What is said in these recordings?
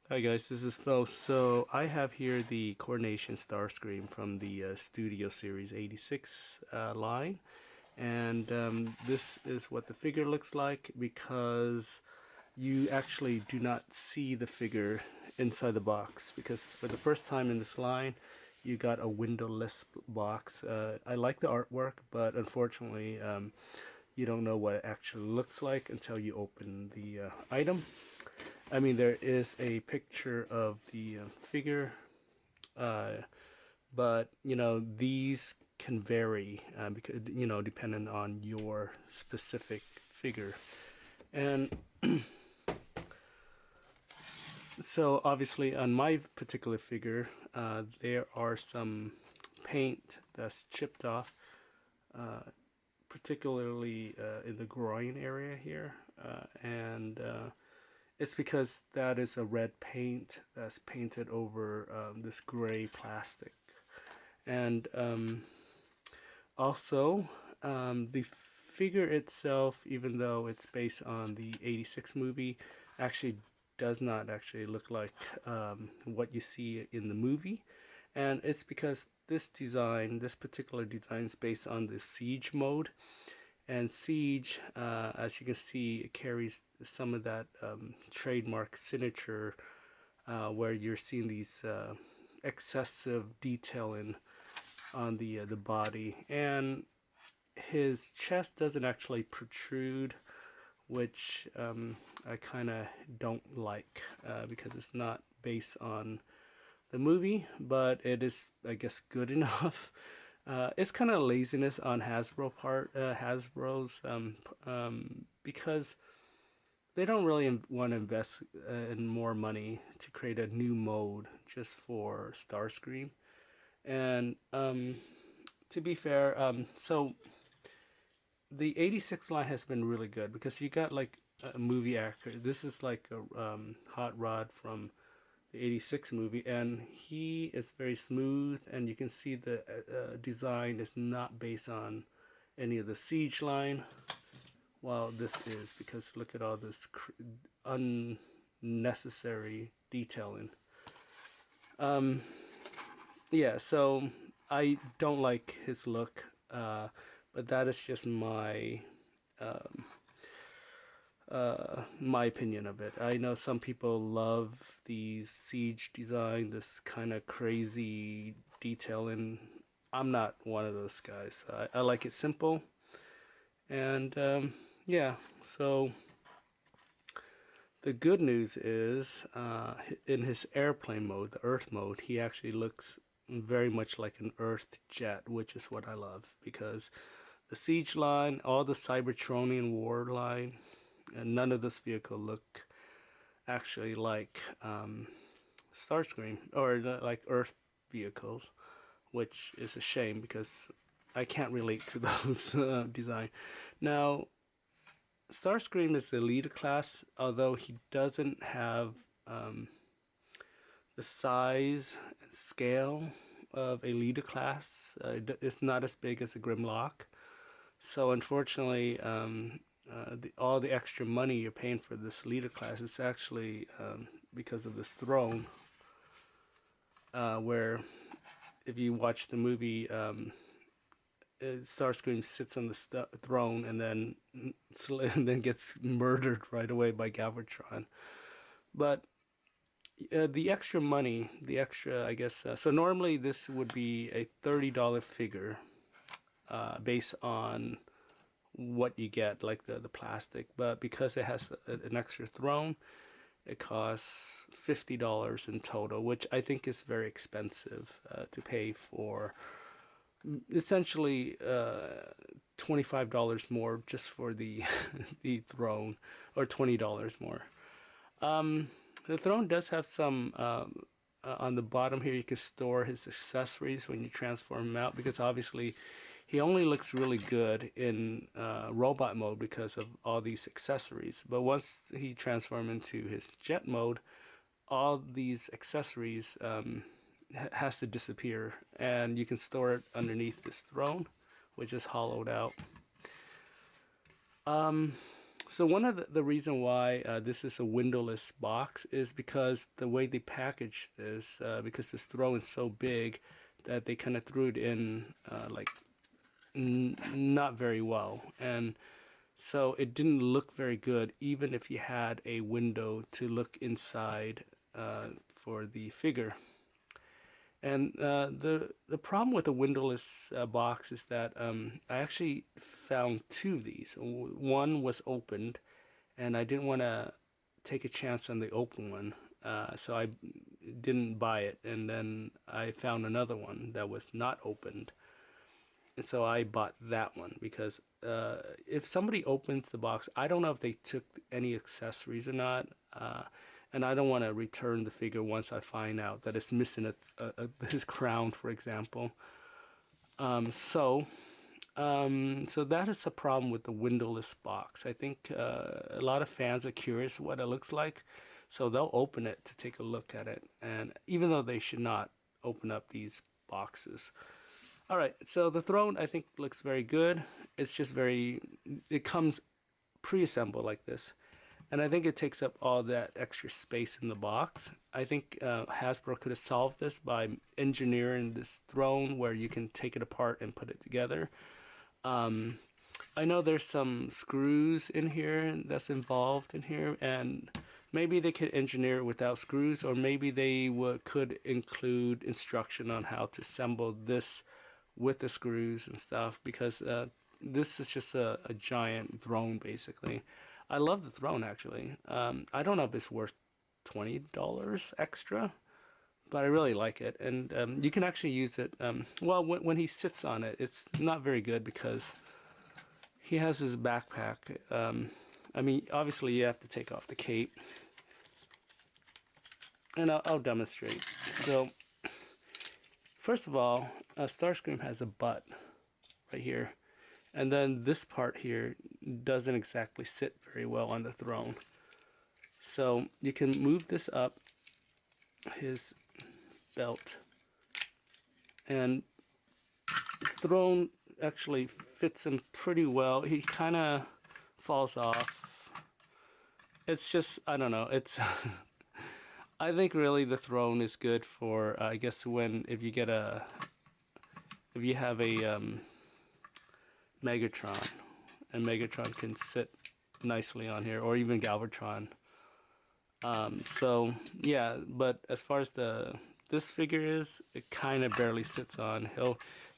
Hi guys, this is Phil. So I have here the Coronation Starscream from the Studio Series 86 line, and this is what the figure looks like because you actually do not see the figure inside the box, because for the first time in this line you got a windowless box. I like the artwork, but unfortunately you don't know what it actually looks like until you open the item. I mean, there is a picture of the figure, uh, but these can vary because depending on your specific figure. And so obviously on my particular figure, there are some paint that's chipped off, particularly in the groin area here, and it's because that is a red paint that's painted over this gray plastic. And also, the figure itself, even though it's based on the 86 movie, actually does not actually look like what you see in the movie. And it's because this particular design is based on the Siege mode. And Siege, as you can see, it carries some of that trademark signature where you're seeing these excessive detailing on the body, and his chest doesn't actually protrude, which I kind of don't like because it's not based on the movie, but it is, I guess, good enough. It's kind of laziness on Hasbro's because they don't really want to invest in more money to create a new mode just for Starscream. And to be fair, so the 86 line has been really good because you got like a movie actor. This is like a hot rod from the 86 movie, and he is very smooth, and you can see the design is not based on any of the Siege line, while this is, because look at all this unnecessary detailing. Yeah, so I don't like his look, but that is just my opinion of it. I know some people love the Siege design, this kind of crazy detailing. I'm not one of those guys. I like it simple. And yeah, so the good news is in his airplane mode, the Earth mode, he actually looks very much like an Earth jet, which is what I love, because the Siege line, all the Cybertronian War line, and none of this vehicle look actually like Starscream or like Earth vehicles, which is a shame because I can't relate to those design. Now, Starscream is the leader class, although he doesn't have the size and scale of a leader class. It's not as big as a Grimlock. So unfortunately, all the extra money you're paying for this leader class is actually because of this throne, where if you watch the movie, Starscream sits on the throne and then gets murdered right away by Galvatron. But the extra money, the extra, I guess. So normally this would be a $30 figure, based on what you get, like the plastic. But because it has an extra throne, it costs $50 in total, which I think is very expensive to pay for. Essentially, $25 more just for the the throne, or $20 more. The throne does have some. On the bottom here, you can store his accessories when you transform him out, because obviously he only looks really good in robot mode because of all these accessories. But once he transforms into his jet mode, all these accessories has to disappear, and you can store it underneath this throne, which is hollowed out. So one of the reason why this is a windowless box is because the way they packaged this, because this throne is so big that they kind of threw it in like not very well, and so it didn't look very good, even if you had a window to look inside for the figure. And the problem with the windowless box is that I actually found two of these. One was opened, and I didn't want to take a chance on the open one, so I didn't buy it. And then I found another one that was not opened, and so I bought that one because if somebody opens the box, I don't know if they took any accessories or not. And I don't want to return the figure once I find out that it's missing his crown, for example. So that is a problem with the windowless box. I think a lot of fans are curious what it looks like, so they'll open it to take a look at it. And even though they should not open up these boxes. All right, so the throne I think looks very good. It's just it comes pre-assembled like this. And I think it takes up all that extra space in the box. I think Hasbro could have solved this by engineering this throne where you can take it apart and put it together. I know there's some screws in here that's involved in here, and maybe they could engineer it without screws, or maybe they could include instruction on how to assemble this with the screws and stuff, because this is just a giant throne basically. I love the throne actually. I don't know if it's worth $20 extra, but I really like it, and you can actually use it. Well, when he sits on it, it's not very good because he has his backpack. I mean, obviously you have to take off the cape, and I'll demonstrate. So, first of all, Starscream has a butt right here. And then this part here doesn't exactly sit very well on the throne. So you can move this up his belt. And the throne actually fits him pretty well. He kind of falls off. It's just, I don't know. It's I think really the throne is good for, I guess if you have a Megatron, and Megatron can sit nicely on here, or even Galvatron. So yeah, but as far as this figure is, it kind of barely sits on.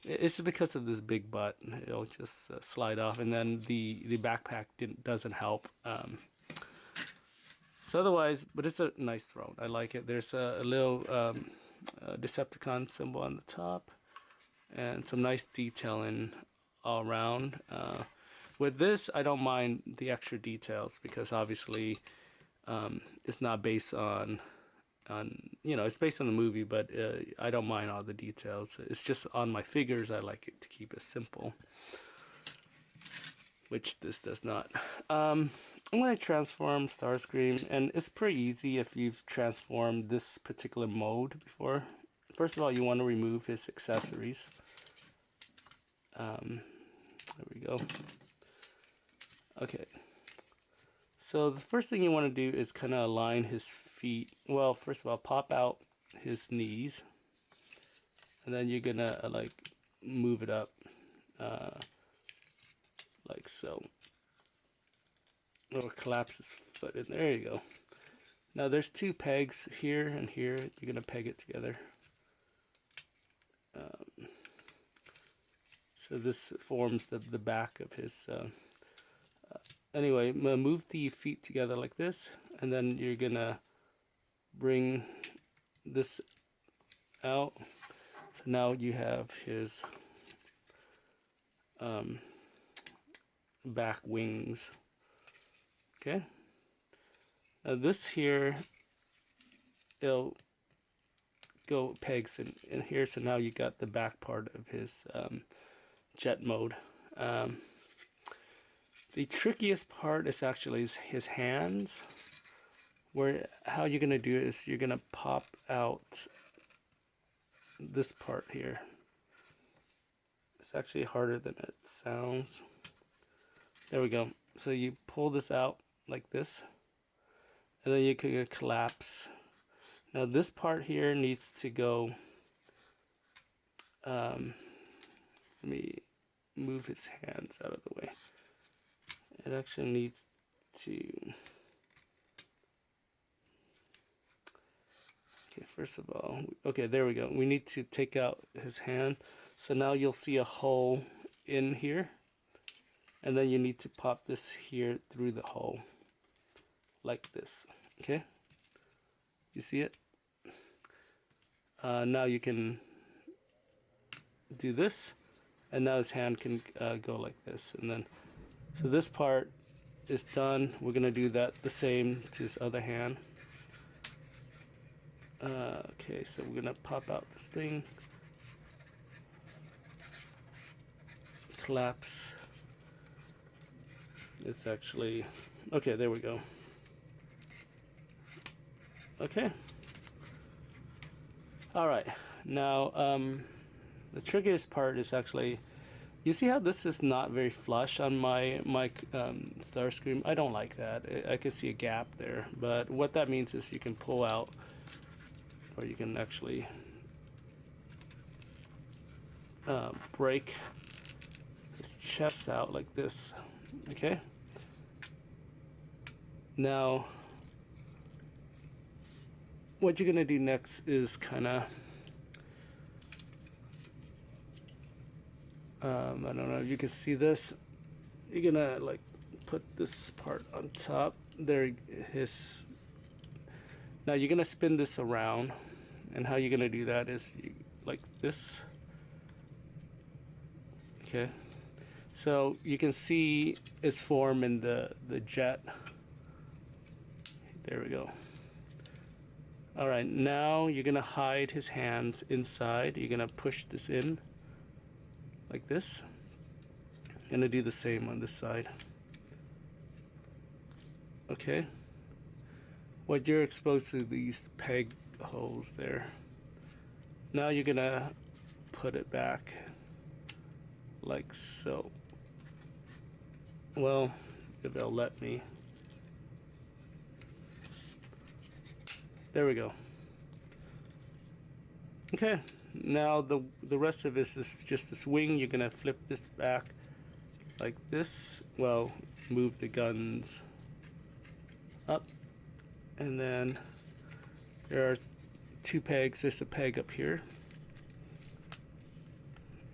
It's just because of this big butt. It'll just slide off, and then the backpack doesn't help. So otherwise, but it's a nice throne. I like it. There's a little Decepticon symbol on the top, and some nice detailing all around. With this, I don't mind the extra details because obviously it's not based on it's based on the movie, but I don't mind all the details. It's just on my figures I like it to keep it simple, which this does not. I'm going to transform Starscream, and it's pretty easy if you've transformed this particular mode before. First of all, you want to remove his accessories. There we go. Okay. So the first thing you want to do is kind of align his feet. Well, first of all, pop out his knees, and then you're gonna like move it up, like so, or collapse his foot in. There you go. Now there's two pegs here and here. You're gonna peg it together. So this forms the back of his. Anyway, move the feet together like this, and then you're gonna bring this out. So now you have his back wings. Okay. Now this here, it'll go pegs in here. So now you got the back part of his jet mode. The trickiest part is actually his hands. How you're gonna do it is you're gonna pop out this part here. It's actually harder than it sounds. There we go. So you pull this out like this, and then you can collapse. Now this part here needs to go, let me move his hands out of the way. It actually needs to, okay, first of all, okay, there we go. We need to take out his hand. So now you'll see a hole in here, and then you need to pop this here through the hole like this. Okay, you see it? Now you can do this, and now his hand can go like this, and then so this part is done. We're gonna do that the same to his other hand. Okay, so we're gonna pop out this thing, collapse. It's actually okay. There we go. Okay. All right. Now the trickiest part is actually, you see how this is not very flush on my Starscream? I don't like that. I can see a gap there, but what that means is you can pull out, or you can actually break his chest out like this. Okay. Now what you're gonna do next is kind of I don't know if you can see this. You're gonna like put this part on top there. Now you're gonna spin this around, and how you're gonna do that is like this. Okay, so you can see its form in the jet. There we go. All right, now you're gonna hide his hands inside. You're gonna push this in like this. I'm gonna do the same on this side. Okay. What you're exposed to these peg holes there. Now you're gonna put it back like so. Well, if they'll let me. There we go. Okay, now the rest of this is just this wing. You're gonna flip this back like this. Well, move the guns up, and then there are two pegs. There's a peg up here.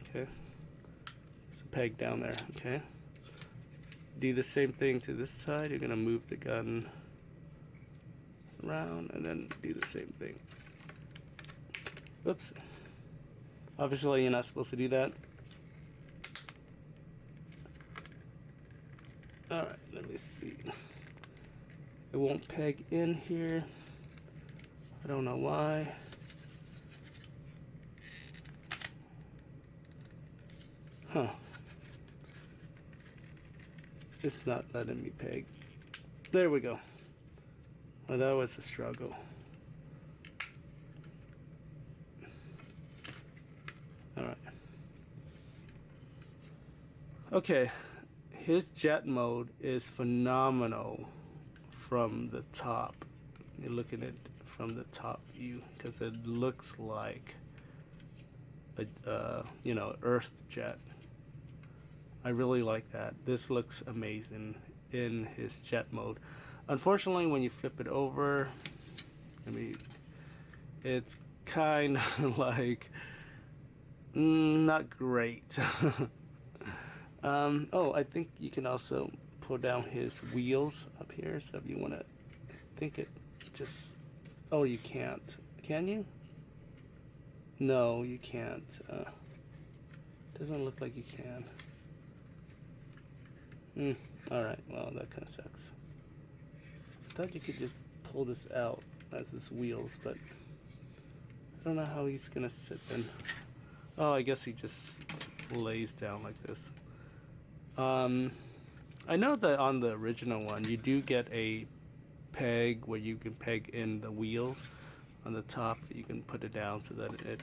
Okay, there's a peg down there. Okay, do the same thing to this side. You're gonna move the gun around and then do the same thing. Oops. Obviously you're not supposed to do that. Alright, let me see. It won't peg in here. I don't know why. Huh. It's not letting me peg. There we go. Well, that was a struggle. Alright. Okay. His jet mode is phenomenal from the top. You're looking at it from the top view because it looks like a Earth jet. I really like that. This looks amazing in his jet mode. Unfortunately, when you flip it over, it's kind of like not great. Oh, I think you can also pull down his wheels up here. So if you want to, I think it just, oh, you can't. Can you? No, you can't. Doesn't look like you can. Alright, well, that kind of sucks. I thought you could just pull this out as his wheels, but I don't know how he's gonna sit then. Oh, I guess he just lays down like this. I know that on the original one you do get a peg where you can peg in the wheels on the top. You can put it down so that it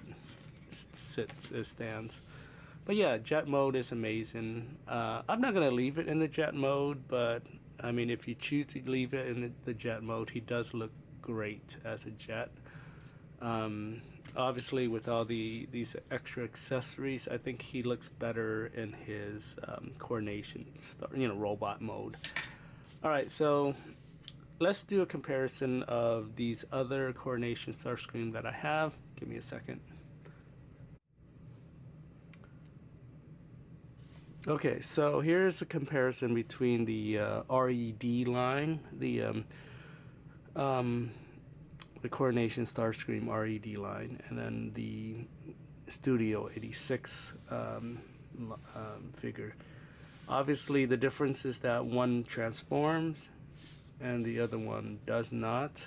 stands. But yeah, jet mode is amazing. I'm not gonna leave it in the jet mode, but I mean, if you choose to leave it in the jet mode, he does look great as a jet. Um, Obviously, with all these extra accessories, I think he looks better in his coordination, robot mode. All right, so let's do a comparison of these other Coronation Starscream that I have. Give me a second. Okay, so here's a comparison between the RED line, um, the Coronation Starscream RED line, and then the Studio 86 figure. Obviously, the difference is that one transforms and the other one does not.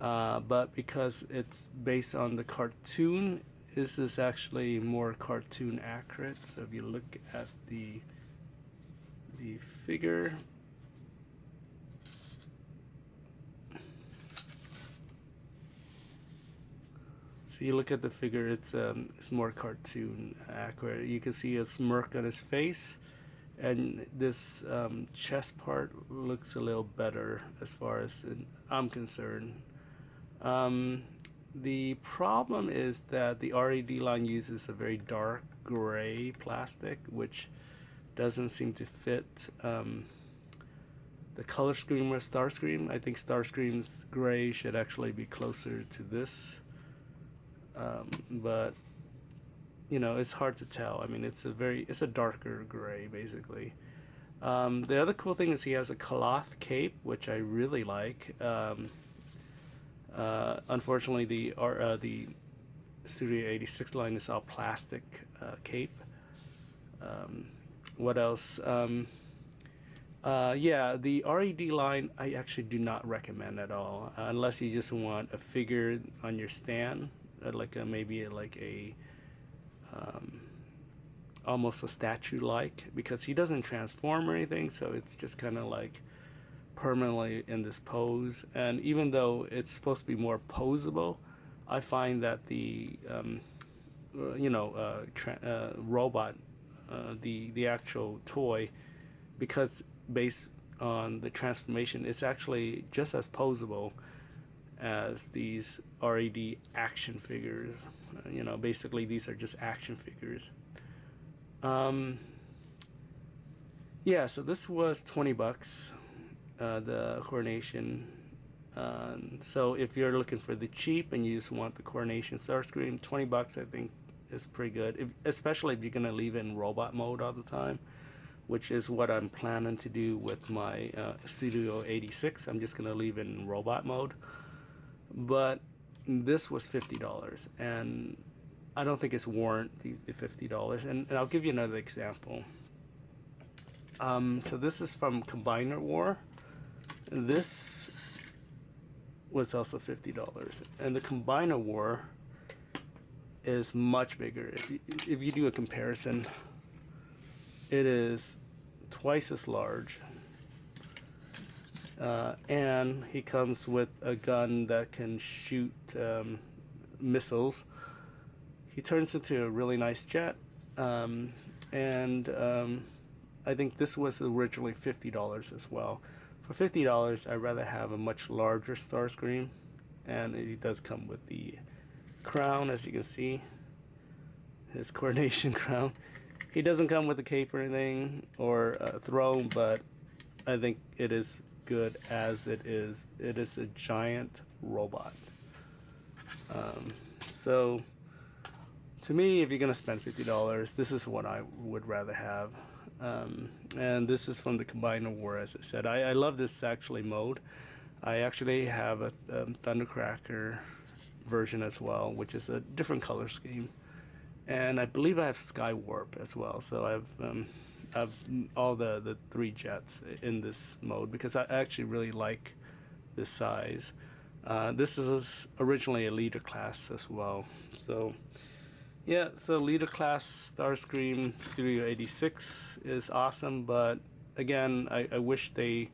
But because it's based on the cartoon, this is actually more cartoon accurate. So if you look at the figure, so you look at the figure, it's more cartoon accurate. You can see a smirk on his face, and this chest part looks a little better as far as I'm concerned. The problem is that the RED line uses a very dark gray plastic, which doesn't seem to fit the color scheme of Starscream. I think Starscream's gray should actually be closer to this, but it's hard to tell. I mean, it's a darker gray basically. The other cool thing is he has a cloth cape, which I really like. Unfortunately, the Studio 86 line is all plastic cape. What else? Yeah, the RED line I actually do not recommend at all, unless you just want a figure on your stand, maybe a almost a statue-like, because he doesn't transform or anything, so it's just kind of like permanently in this pose. And even though it's supposed to be more posable, I find that the robot, the actual toy, because based on the transformation, it's actually just as posable as these RED action figures. Basically these are just action figures. Yeah, so this was $20, the Coronation. So if you're looking for the cheap and you just want the Coronation Starscream, $20 I think is pretty good, especially if you're gonna leave it in robot mode all the time, which is what I'm planning to do with my Studio 86. I'm just gonna leave it in robot mode. But this was $50, and I don't think it's warrant the $50. And I'll give you another example. So this is from Combiner War. This was also $50, and the Combiner War is much bigger. If you do a comparison, it is twice as large, and he comes with a gun that can shoot missiles. He turns into a really nice jet, and I think this was originally $50 as well. For $50, I'd rather have a much larger Starscream, and it does come with the crown, as you can see, his Coronation crown. He doesn't come with a cape or anything, or a throne, but I think it is good as it is. It is a giant robot. So to me, if you're gonna spend $50, this is what I would rather have. And this is from the Combiner War, as I said. I love this actually mode. I actually have a Thundercracker version as well, which is a different color scheme, and I believe I have Sky Warp as well. So I've all the three jets in this mode because I actually really like this size. This is originally a leader class as well. So yeah, so leader class Starscream Studio 86 is awesome, but again, I wish they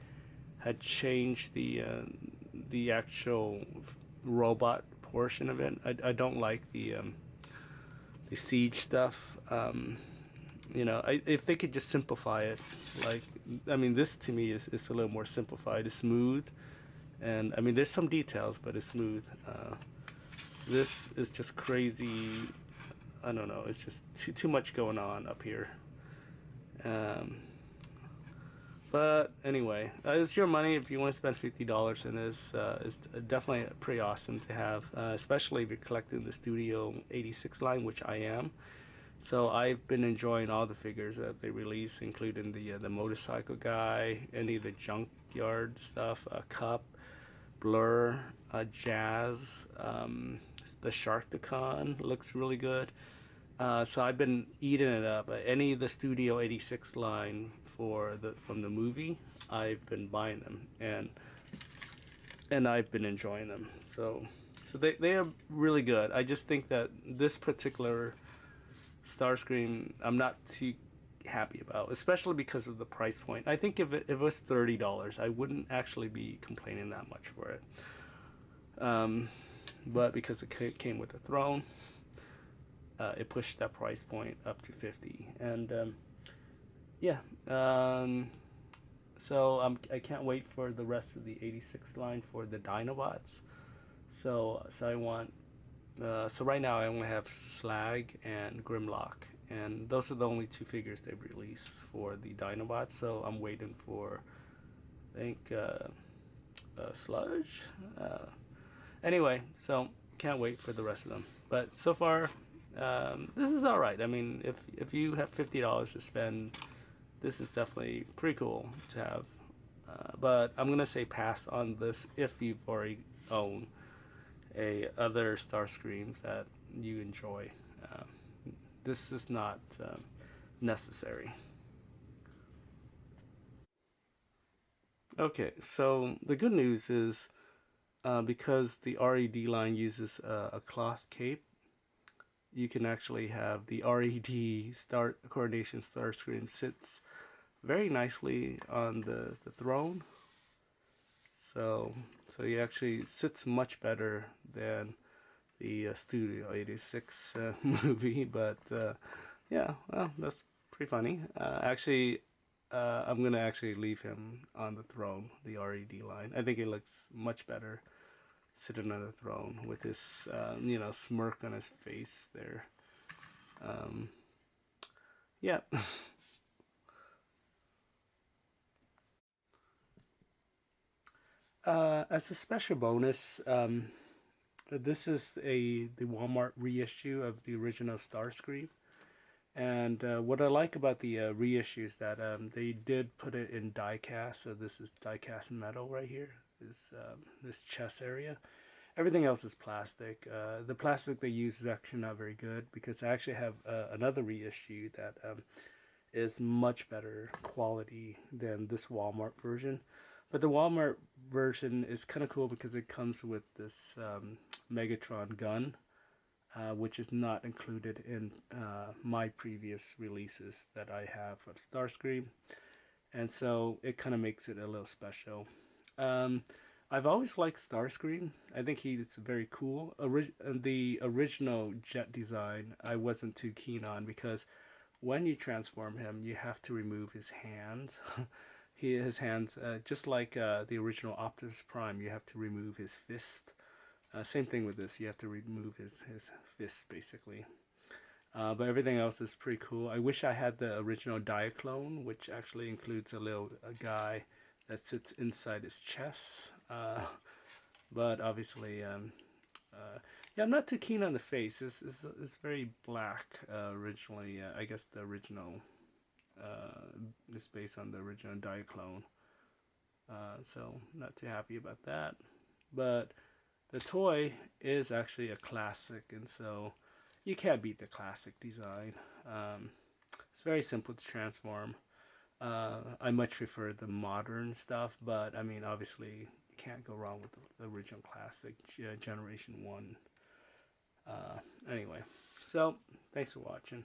had changed the actual robot portion of it. I don't like the the siege stuff. You know, if they could just simplify it, like, I mean, this to me is a little more simplified. It's smooth, and I mean, there's some details, but it's smooth. This is just crazy. I don't know. It's just too much going on up here. Um, but anyway, it's your money if you want to spend $50, and it's definitely pretty awesome to have, especially if you're collecting the Studio 86 line, which I am. So I've been enjoying all the figures that they release, including the motorcycle guy, any of the junkyard stuff, Cup, Blur, Jazz, the Sharkticon looks really good. So I've been eating it up. Any of the Studio 86 line from the movie, I've been buying them, and I've been enjoying them. So they are really good. I just think that this particular Starscream, I'm not too happy about, especially because of the price point. I think if it was $30, I wouldn't actually be complaining that much for it. But because it came with a throne, it pushed that price point up to 50. And yeah, so I can't wait for the rest of the 86 line for the Dinobots. So I want. So right now I only have Slag and Grimlock, and those are the only two figures they've released for the Dinobots. So I'm waiting for, I think, Sludge. Anyway, so can't wait for the rest of them. But so far, this is all right. I mean, if you have $50 to spend, this is definitely pretty cool to have. But I'm gonna say pass on this if you've already owned other Starscreams that you enjoy. This is not necessary. Okay, so the good news is because the RED line uses a cloth cape, you can actually have the RED Coronation Starscream sits very nicely on the throne. So he actually sits much better than the Studio 86 movie, but yeah, well, that's pretty funny. Actually, I'm gonna actually leave him on the throne, the RED line. I think it looks much better sitting on the throne with his smirk on his face there. Yeah. As a special bonus, this is the Walmart reissue of the original Starscream, and what I like about the reissue is that they did put it in die cast. So this is die cast metal right here. This chest area. Everything else is plastic. The plastic they use is actually not very good, because I actually have another reissue that is much better quality than this Walmart version. But the Walmart version is kind of cool because it comes with this Megatron gun, which is not included in my previous releases that I have of Starscream. And so it kind of makes it a little special. I've always liked Starscream. I think he's very cool. The original jet design I wasn't too keen on, because when you transform him, you have to remove his hands. His hands, just like the original Optimus Prime, you have to remove his fist. Same thing with this, you have to remove his fist, basically. But everything else is pretty cool. I wish I had the original Diaclone, which actually includes a little guy that sits inside his chest. But obviously, yeah, I'm not too keen on the face. It's very black originally. I guess the original is based on the original Diaclone. So not too happy about that. But the toy is actually a classic, and so you can't beat the classic design. It's very simple to transform. I much prefer the modern stuff, but I mean, obviously, you can't go wrong with the original classic, Generation 1. Anyway, so thanks for watching.